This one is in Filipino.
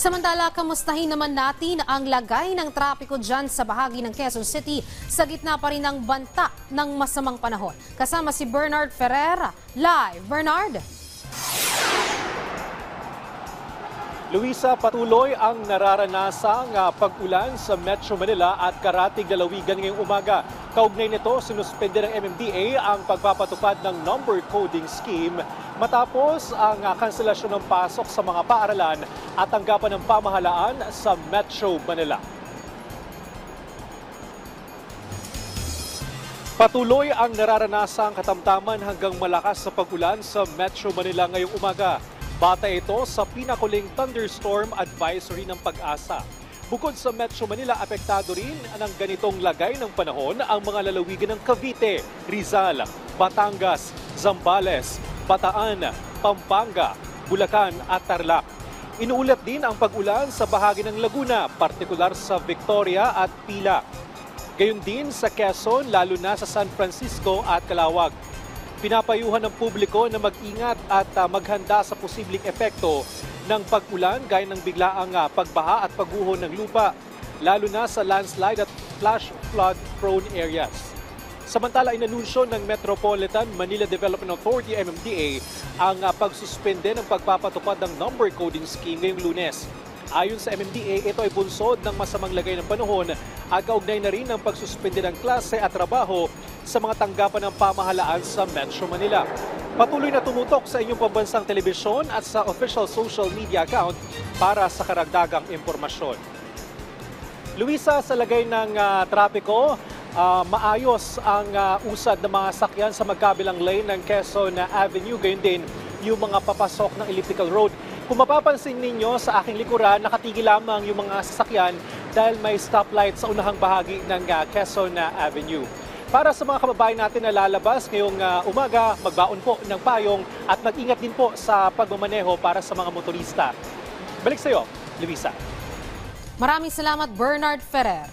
Samantala, kamustahin naman natin ang lagay ng trapiko dyan sa bahagi ng Quezon City sa gitna pa rin ng banta ng masamang panahon. Kasama si Bernard Ferrer. Live, Bernard! Luisa, patuloy ang nararanasang pag-ulan sa Metro Manila at karatig lalawigan ngayong umaga. Kaugnay nito, sinuspende ng MMDA ang pagpapatupad ng number coding scheme matapos ang kanselasyon ng pasok sa mga paaralan at tanggapan ng pamahalaan sa Metro Manila. Patuloy ang nararanasang katamtaman hanggang malakas sa pag-ulan sa Metro Manila ngayong umaga. Bata ito sa pinakuling thunderstorm advisory ng Pag-asa. Bukod sa Metro Manila, apektado rin ng ganitong lagay ng panahon ang mga lalawigan ng Cavite, Rizal, Batangas, Zambales, Bataan, Pampanga, Bulacan at Tarlac. Inuulat din ang pag-ulan sa bahagi ng Laguna, partikular sa Victoria at Pila. Gayon din sa Quezon, lalo na sa San Francisco at Calauag. Pinapayuhan ng publiko na mag-ingat at maghanda sa posibleng epekto ng pag-ulan gaya ng biglaang pagbaha at pagguho ng lupa, lalo na sa landslide at flash flood prone areas. Samantala, inanunsyo ng Metropolitan Manila Development Authority MMDA ang pagsuspende ng pagpapatupad ng number coding scheme ngayong Lunes. Ayon sa MMDA, ito ay bunsod ng masamang lagay ng panahon at kaugnay na rin ng pagsuspende ng klase at trabaho sa mga tanggapan ng pamahalaan sa Metro Manila. Patuloy na tumutok sa inyong pambansang telebisyon at sa official social media account para sa karagdagang impormasyon. Luisa, sa lagay ng trapiko, maayos ang usad ng mga sakyan sa magkabilang lane ng Quezon Avenue, gayon din yung mga papasok ng elliptical road. Kung mapapansin ninyo sa aking likuran, nakatigil lamang yung mga sasakyan dahil may stoplight sa unahang bahagi ng Quezon Avenue. Para sa mga kababayan natin na lalabas ngayong umaga, magbaon po ng payong at mag-ingat din po sa pagmamaneho para sa mga motorista. Balik sa iyo, Luisa. Maraming salamat, Bernard Ferrer.